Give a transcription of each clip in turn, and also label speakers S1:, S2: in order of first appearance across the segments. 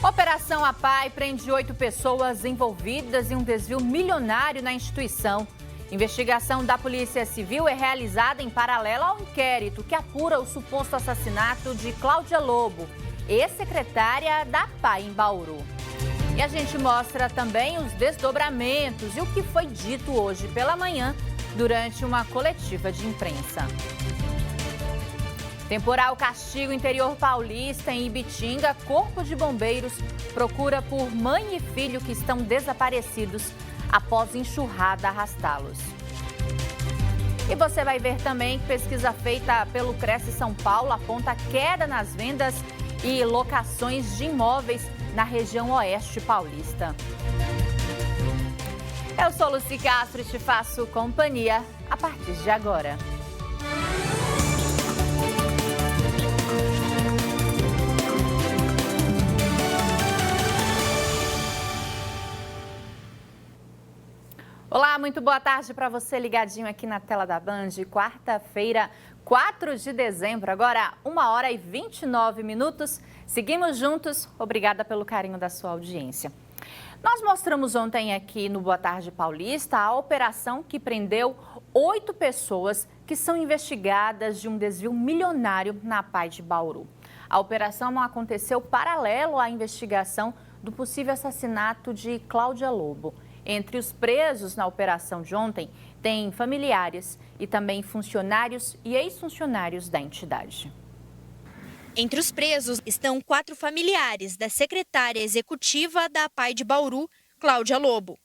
S1: Operação APAI prende 8 pessoas envolvidas em um desvio milionário na instituição. Investigação da Polícia Civil é realizada em paralelo ao inquérito que apura o suposto assassinato de Cláudia Lobo, ex-secretária da APAI em Bauru. E a gente mostra também os desdobramentos e o que foi dito hoje pela manhã durante uma coletiva de imprensa. Temporal castigo interior paulista em Ibitinga, Corpo de Bombeiros procura por mãe e filho que estão desaparecidos após enxurrada arrastá-los. E você vai ver também que pesquisa feita pelo Cresce São Paulo aponta queda nas vendas e locações de imóveis na região oeste paulista. Eu sou Lucy Castro e te faço companhia a partir de agora. Olá, muito boa tarde para você ligadinho aqui na tela da Band. Quarta-feira, 4 de dezembro, agora 1h29. Seguimos juntos. Obrigada pelo carinho da sua audiência. Nós mostramos ontem aqui no Boa Tarde Paulista a operação que prendeu 8 pessoas que são investigadas de um desvio milionário na APAI de Bauru. A operação aconteceu paralelo à investigação do possível assassinato de Cláudia Lobo. Entre os presos na operação de ontem, tem familiares e também funcionários e ex-funcionários da entidade.
S2: Entre os presos estão 4 familiares da secretária executiva da APAI de Bauru, Cláudia Lobo.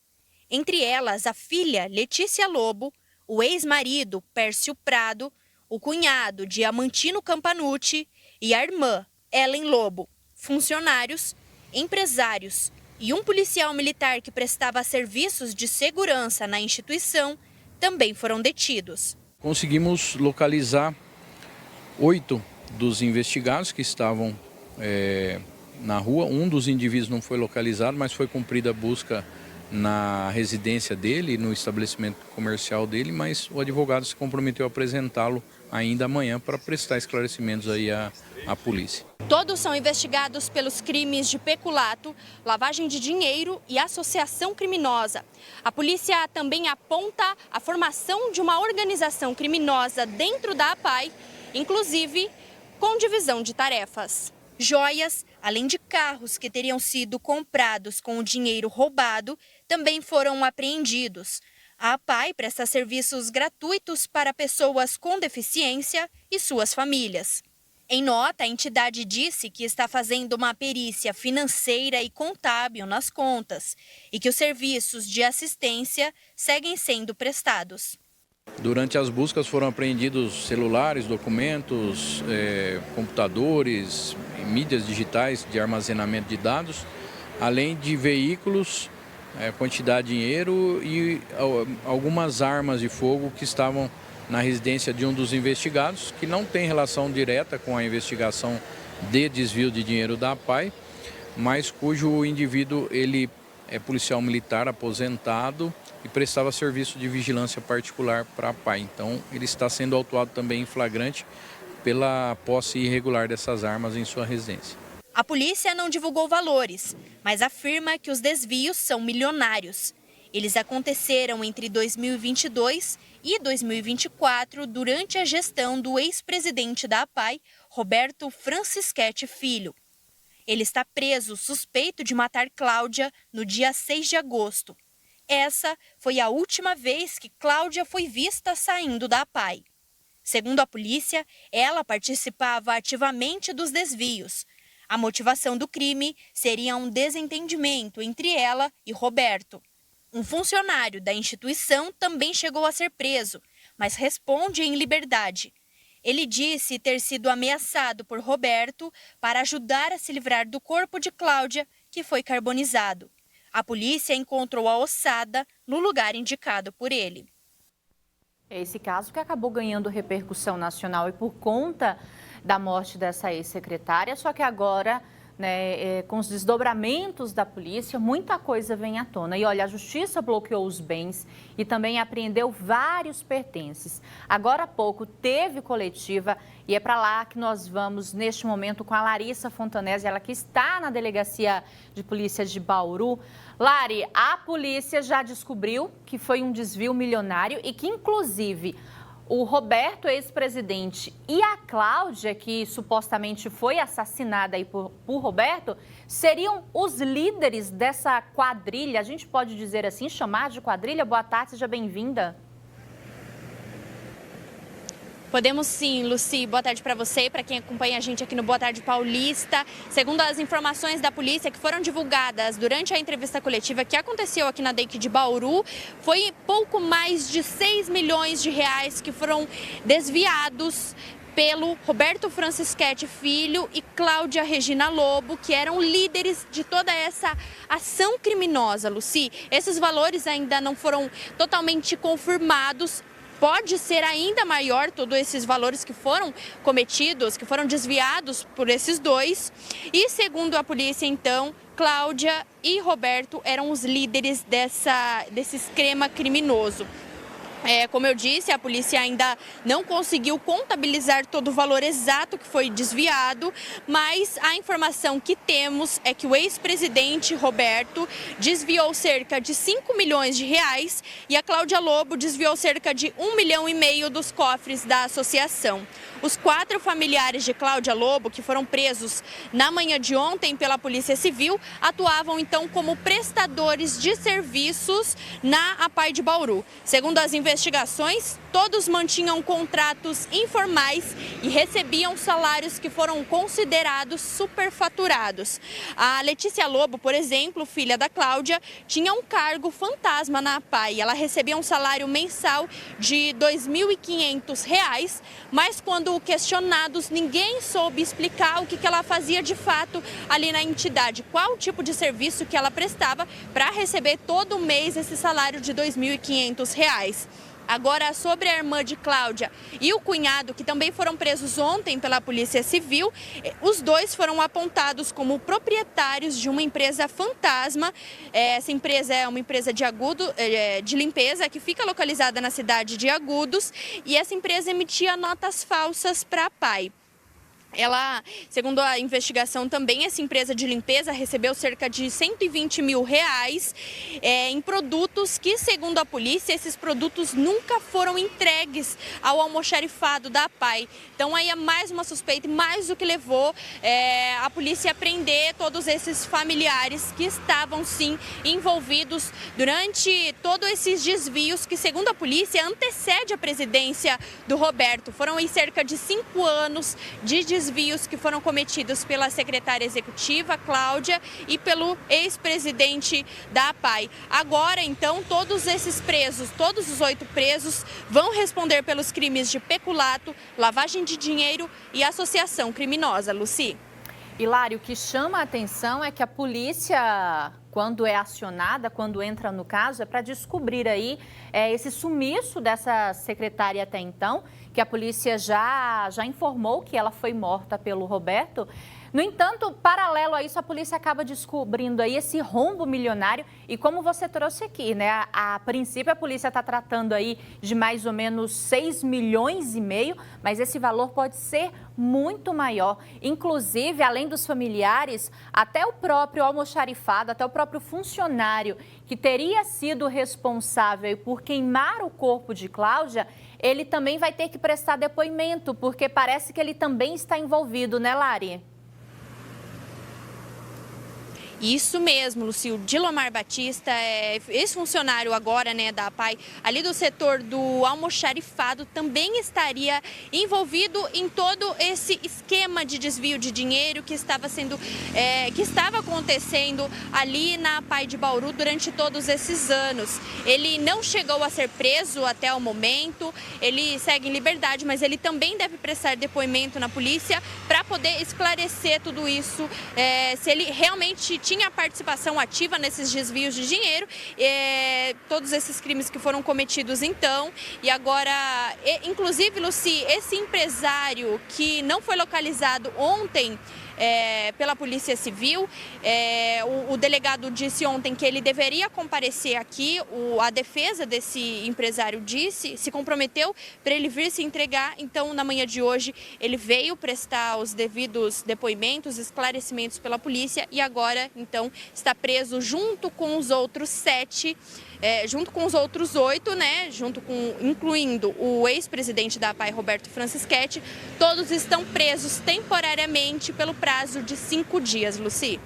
S2: Entre elas, a filha Letícia Lobo, o ex-marido Pércio Prado, o cunhado Diamantino Campanucci e a irmã Ellen Lobo. Funcionários, empresários e um policial militar que prestava serviços de segurança na instituição também foram detidos.
S3: Conseguimos localizar 8 dos investigados que estavam na rua. Um dos indivíduos não foi localizado, mas foi cumprida a busca na residência dele, no estabelecimento comercial dele, mas o advogado se comprometeu a apresentá-lo ainda amanhã para prestar esclarecimentos aí à polícia.
S2: Todos são investigados pelos crimes de peculato, lavagem de dinheiro e associação criminosa. A polícia também aponta a formação de uma organização criminosa dentro da APAI, inclusive com divisão de tarefas. Joias, além de carros que teriam sido comprados com o dinheiro roubado, também foram apreendidos. A APAI presta serviços gratuitos para pessoas com deficiência e suas famílias. Em nota, a entidade disse que está fazendo uma perícia financeira e contábil nas contas e que os serviços de assistência seguem sendo prestados.
S3: Durante as buscas foram apreendidos celulares, documentos, computadores, mídias digitais de armazenamento de dados, além de veículos, quantidade de dinheiro e algumas armas de fogo que estavam na residência de um dos investigados, que não tem relação direta com a investigação de desvio de dinheiro da APAI, mas cujo indivíduo ele é policial militar aposentado e prestava serviço de vigilância particular para a APAI. Então, ele está sendo autuado também em flagrante pela posse irregular dessas armas em sua residência.
S2: A polícia não divulgou valores, mas afirma que os desvios são milionários. Eles aconteceram entre 2022 e 2024 durante a gestão do ex-presidente da APAI, Roberto Francischetti Filho. Ele está preso suspeito de matar Cláudia no dia 6 de agosto. Essa foi a última vez que Cláudia foi vista saindo da APAI. Segundo a polícia, ela participava ativamente dos desvios. A motivação do crime seria um desentendimento entre ela e Roberto. Um funcionário da instituição também chegou a ser preso, mas responde em liberdade. Ele disse ter sido ameaçado por Roberto para ajudar a se livrar do corpo de Cláudia, que foi carbonizado. A polícia encontrou a ossada no lugar indicado por ele.
S1: Esse caso que acabou ganhando repercussão nacional e por conta da morte dessa ex-secretária, só que agora né, com os desdobramentos da polícia, muita coisa vem à tona. E olha, a justiça bloqueou os bens e também apreendeu vários pertences. Agora há pouco teve coletiva e é para lá que nós vamos neste momento com a Larissa Fontanesi, ela que está na Delegacia de Polícia de Bauru. Lari, a polícia já descobriu que foi um desvio milionário e que, inclusive, o Roberto, ex-presidente, e a Cláudia, que supostamente foi assassinada aí por Roberto, seriam os líderes dessa quadrilha. A gente pode dizer assim, chamar de quadrilha? Boa tarde, seja bem-vinda.
S2: Podemos sim, Luci. Boa tarde para você e para quem acompanha a gente aqui no Boa Tarde Paulista. Segundo as informações da polícia que foram divulgadas durante a entrevista coletiva que aconteceu aqui na DEIC de Bauru, foi pouco mais de 6 milhões de reais que foram desviados pelo Roberto Francischetti Filho e Cláudia Regina Lobo, que eram líderes de toda essa ação criminosa, Luci. Esses valores ainda não foram totalmente confirmados. Pode ser ainda maior todos esses valores que foram cometidos, que foram desviados por esses dois. E segundo a polícia, então, Cláudia e Roberto eram os líderes desse esquema criminoso. Como eu disse, a polícia ainda não conseguiu contabilizar todo o valor exato que foi desviado, mas a informação que temos é que o ex-presidente Roberto desviou cerca de 5 milhões de reais e a Cláudia Lobo desviou cerca de 1,5 milhão dos cofres da associação. Os 4 familiares de Cláudia Lobo, que foram presos na manhã de ontem pela Polícia Civil, atuavam então como prestadores de serviços na APAI de Bauru. Segundo as investigações, todos mantinham contratos informais e recebiam salários que foram considerados superfaturados. A Letícia Lobo, por exemplo, filha da Cláudia, tinha um cargo fantasma na APAI. Ela recebia um salário mensal de R$ 2.500, mas quando questionados, ninguém soube explicar o que ela fazia de fato ali na entidade, qual o tipo de serviço que ela prestava para receber todo mês esse salário de R$ 2.500. Agora, sobre a irmã de Cláudia e o cunhado, que também foram presos ontem pela Polícia Civil, os dois foram apontados como proprietários de uma empresa fantasma. Essa empresa é uma empresa de limpeza que fica localizada na cidade de Agudos e essa empresa emitia notas falsas para a APAI. Ela, segundo a investigação também, essa empresa de limpeza recebeu cerca de R$ 120 mil em produtos que, segundo a polícia, esses produtos nunca foram entregues ao almoxarifado da APAI. Então aí é mais uma suspeita, mais o que levou a polícia a prender todos esses familiares que estavam sim envolvidos durante todos esses desvios que, segundo a polícia, antecede a presidência do Roberto. Foram aí cerca de 5 anos de desvios que foram cometidos pela secretária executiva, Cláudia, e pelo ex-presidente da APAI. Agora, então, todos esses presos, todos os 8 presos, vão responder pelos crimes de peculato, lavagem de dinheiro e associação criminosa. Luci.
S1: Hilário, o que chama a atenção é que a polícia, quando é acionada, quando entra no caso, é para descobrir aí esse sumiço dessa secretária até então, que a polícia já informou que ela foi morta pelo Roberto. No entanto, paralelo a isso, a polícia acaba descobrindo aí esse rombo milionário e como você trouxe aqui, né? A princípio, a polícia está tratando aí de mais ou menos 6,5 milhões, mas esse valor pode ser muito maior. Inclusive, além dos familiares, até o próprio almoxarifado, até o próprio funcionário que teria sido responsável por queimar o corpo de Cláudia, ele também vai ter que prestar depoimento, porque parece que ele também está envolvido, né, Lari?
S2: Isso mesmo, Lucio. Dilomar Batista é ex-funcionário agora, né, da APAI, ali do setor do almoxarifado, também estaria envolvido em todo esse esquema de desvio de dinheiro que estava acontecendo ali na APAI de Bauru durante todos esses anos. Ele não chegou a ser preso até o momento, ele segue em liberdade, mas ele também deve prestar depoimento na polícia para poder esclarecer tudo isso, se ele realmente tinha participação ativa nesses desvios de dinheiro, todos esses crimes que foram cometidos então. E agora, inclusive, Luci, esse empresário que não foi localizado ontem pela Polícia Civil. O delegado disse ontem que ele deveria comparecer aqui. A defesa desse empresário se comprometeu para ele vir se entregar. Então, na manhã de hoje, ele veio prestar os devidos depoimentos, esclarecimentos pela polícia e agora, então, está preso junto com os outros 7, junto com os outros 8, né? Incluindo o ex-presidente da APAI, Roberto Francischetti. Todos estão presos temporariamente pelo prazo de 5 dias, Lucy.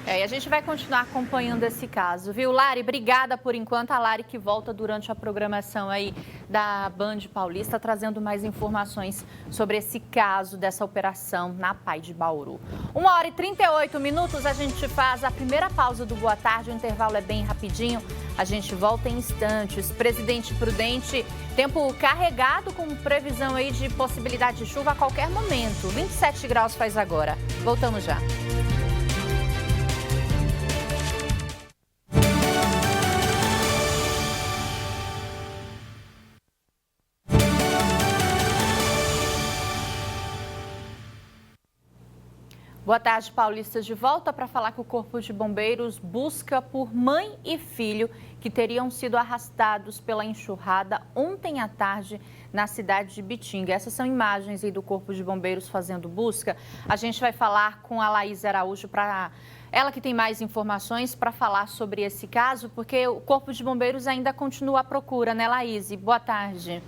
S1: E a gente vai continuar acompanhando esse caso, viu, Lari? Obrigada por enquanto. A Lari que volta durante a programação aí da Band Paulista, trazendo mais informações sobre esse caso dessa operação na APAI de Bauru. 1h38, a gente faz a primeira pausa do Boa Tarde, o intervalo é bem rapidinho. A gente volta em instantes. Presidente Prudente, tempo carregado com previsão aí de possibilidade de chuva a qualquer momento. 27 graus faz agora. Voltamos já. Boa tarde, paulistas, de volta para falar que o Corpo de Bombeiros busca por mãe e filho que teriam sido arrastados pela enxurrada ontem à tarde na cidade de Bitinga. Essas são imagens aí do Corpo de Bombeiros fazendo busca. A gente vai falar com a Laís Araújo, ela que tem mais informações para falar sobre esse caso, porque o Corpo de Bombeiros ainda continua à procura, né, Laís? Boa tarde.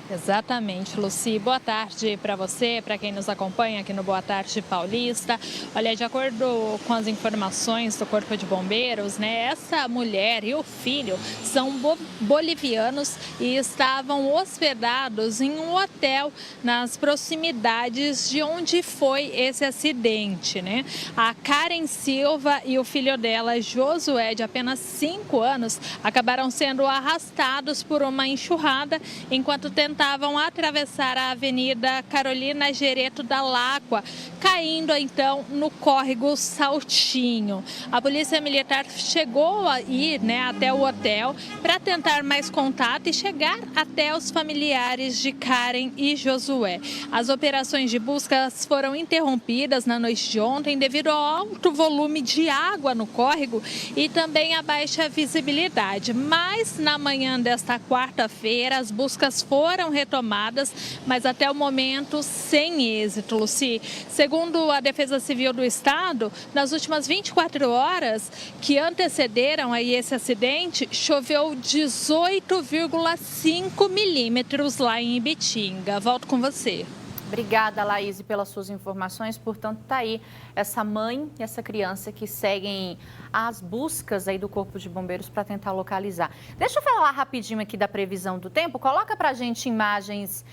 S4: Exatamente, Lucy. Boa tarde para você, para quem nos acompanha aqui no Boa Tarde Paulista. Olha, de acordo com as informações do Corpo de Bombeiros, né, essa mulher e o filho são bolivianos e estavam hospedados em um hotel nas proximidades de onde foi esse acidente, né? A Karen Silva e o filho dela, Josué, de apenas 5 anos, acabaram sendo arrastados por uma enxurrada enquanto tentavam atravessar a Avenida Carolina Gereto da Láqua, caindo então no córrego Saltinho. A Polícia Militar chegou a ir, né, até o hotel para tentar mais contato e chegar até os familiares de Karen e Josué. As operações de busca foram interrompidas na noite de ontem devido ao alto volume de água no córrego e também a baixa visibilidade. Mas na manhã desta quarta-feira as buscas foram retomadas, mas até o momento sem êxito, Lucy. Segundo a Defesa Civil do Estado, nas últimas 24 horas que antecederam aí esse acidente, choveu 18,5 milímetros lá em Ibitinga. Volto com você.
S1: Obrigada, Laís, pelas suas informações. Portanto, está aí essa mãe e essa criança que seguem as buscas aí do Corpo de Bombeiros para tentar localizar. Deixa eu falar rapidinho aqui da previsão do tempo. Coloca para a gente imagens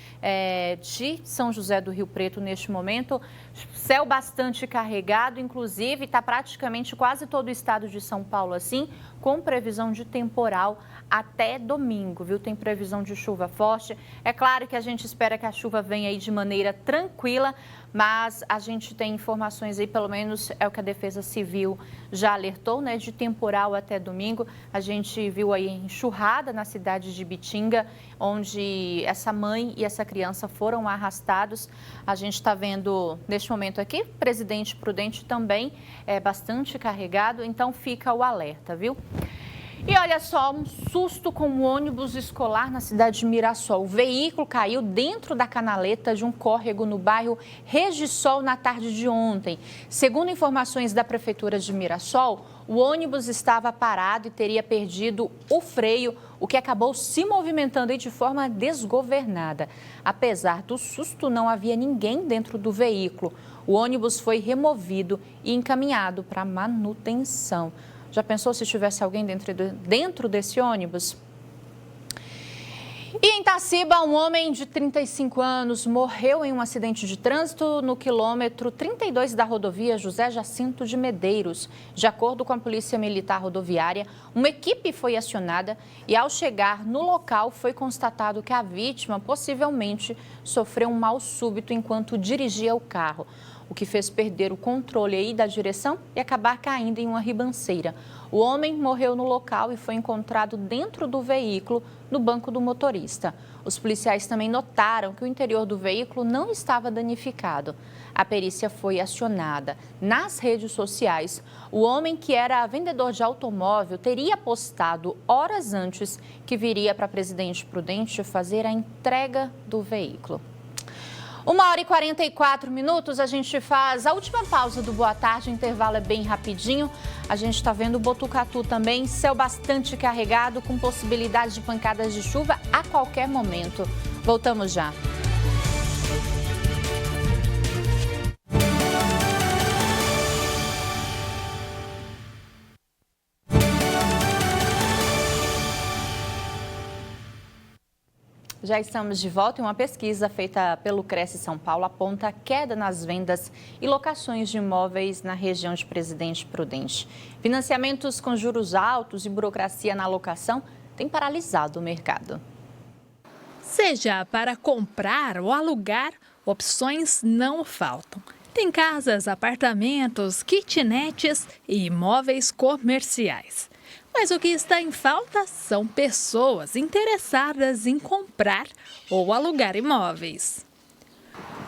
S1: de São José do Rio Preto neste momento. Céu bastante carregado, inclusive está praticamente quase todo o estado de São Paulo assim, com previsão de temporal até domingo, viu? Tem previsão de chuva forte. É claro que a gente espera que a chuva venha aí de maneira tranquila, mas a gente tem informações aí, pelo menos é o que a Defesa Civil já alertou, né? De temporal até domingo. A gente viu aí enxurrada na cidade de Bitinga, onde essa mãe e essa criança foram arrastados. A gente está vendo neste momento aqui, Presidente Prudente também é bastante carregado, então fica o alerta, viu? E olha só, um susto com um ônibus escolar na cidade de Mirassol. O veículo caiu dentro da canaleta de um córrego no bairro Regisol na tarde de ontem. Segundo informações da Prefeitura de Mirassol, o ônibus estava parado e teria perdido o freio, o que acabou se movimentando de forma desgovernada. Apesar do susto, não havia ninguém dentro do veículo. O ônibus foi removido e encaminhado para manutenção. Já pensou se tivesse alguém dentro desse ônibus? E em Itaciba, um homem de 35 anos morreu em um acidente de trânsito no quilômetro 32 da rodovia José Jacinto de Medeiros. De acordo com a Polícia Militar Rodoviária, uma equipe foi acionada e, ao chegar no local, foi constatado que a vítima possivelmente sofreu um mal súbito enquanto dirigia o carro, o que fez perder o controle aí da direção e acabar caindo em uma ribanceira. O homem morreu no local e foi encontrado dentro do veículo no banco do motorista. Os policiais também notaram que o interior do veículo não estava danificado. A perícia foi acionada. Nas redes sociais, o homem que era vendedor de automóvel teria postado horas antes que viria para Presidente Prudente fazer a entrega do veículo. 1h44, a gente faz a última pausa do Boa Tarde, o intervalo é bem rapidinho. A gente está vendo Botucatu também, céu bastante carregado, com possibilidade de pancadas de chuva a qualquer momento. Voltamos já. Já estamos de volta e uma pesquisa feita pelo Cresce São Paulo aponta queda nas vendas e locações de imóveis na região de Presidente Prudente. Financiamentos com juros altos e burocracia na locação têm paralisado o mercado.
S4: Seja para comprar ou alugar, opções não faltam. Tem casas, apartamentos, kitnetes e imóveis comerciais. Mas o que está em falta são pessoas interessadas em comprar ou alugar imóveis.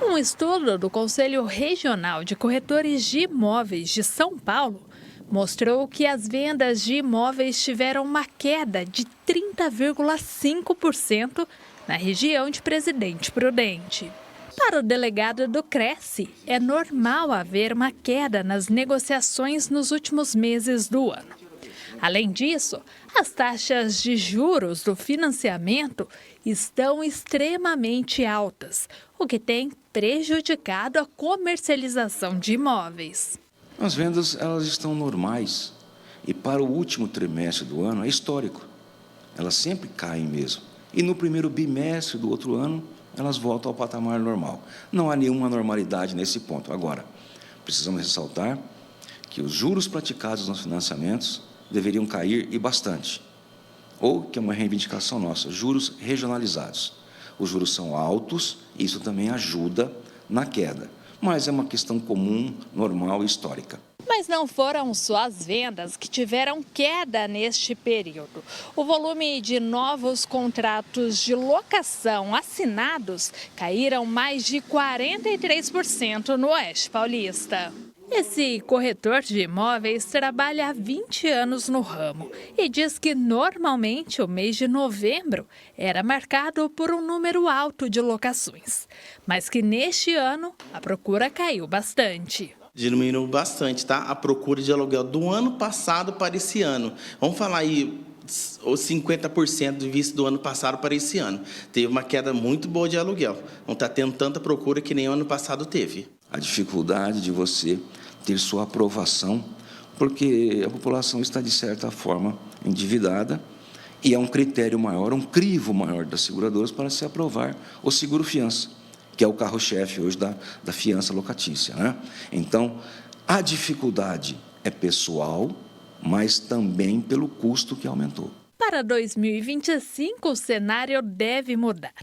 S4: Um estudo do Conselho Regional de Corretores de Imóveis de São Paulo mostrou que as vendas de imóveis tiveram uma queda de 30,5% na região de Presidente Prudente. Para o delegado do Cresce, é normal haver uma queda nas negociações nos últimos meses do ano. Além disso, as taxas de juros do financiamento estão extremamente altas, o que tem prejudicado a comercialização de imóveis.
S5: As vendas elas estão normais e para o último trimestre do ano é histórico. Elas sempre caem mesmo. E no primeiro bimestre do outro ano, elas voltam ao patamar normal. Não há nenhuma normalidade nesse ponto. Agora, precisamos ressaltar que os juros praticados nos financiamentos deveriam cair e bastante. Ou, que é uma reivindicação nossa, juros regionalizados. Os juros são altos, e isso também ajuda na queda. Mas é uma questão comum, normal e histórica.
S4: Mas não foram só as vendas que tiveram queda neste período. O volume de novos contratos de locação assinados caíram mais de 43% no Oeste Paulista. Esse corretor de imóveis trabalha há 20 anos no ramo e diz que normalmente o mês de novembro era marcado por um número alto de locações, mas que neste ano a procura caiu bastante.
S6: Diminuiu bastante, tá? A procura de aluguel do ano passado para esse ano. Vamos falar aí os 50% de vista do ano passado para esse ano. Teve uma queda muito boa de aluguel. Não está tendo tanta procura que nem o ano passado teve.
S5: A dificuldade de você ter sua aprovação, porque a população está, de certa forma, endividada e é um critério maior, um crivo maior das seguradoras para se aprovar o seguro-fiança, que é o carro-chefe hoje da fiança locatícia, né? Então, a dificuldade é pessoal, mas também pelo custo que aumentou.
S4: Para 2025, o cenário deve mudar.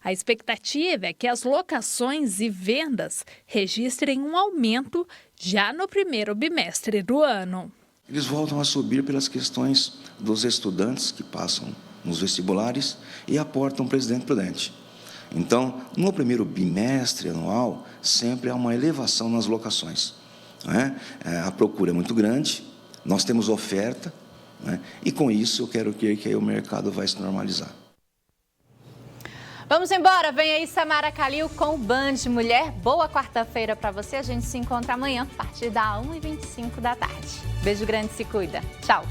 S4: A expectativa é que as locações e vendas registrem um aumento já no primeiro bimestre do ano.
S5: Eles voltam a subir pelas questões dos estudantes que passam nos vestibulares e aportam Presidente Prudente. Então, no primeiro bimestre anual, sempre há uma elevação nas locações, né? A procura é muito grande, nós temos oferta, né? E com isso eu quero crer que aí o mercado vai se normalizar.
S1: Vamos embora, vem aí Samara Calil com o Band Mulher. Boa quarta-feira para você, a gente se encontra amanhã a partir da 1h25 da tarde. Beijo grande, se cuida. Tchau.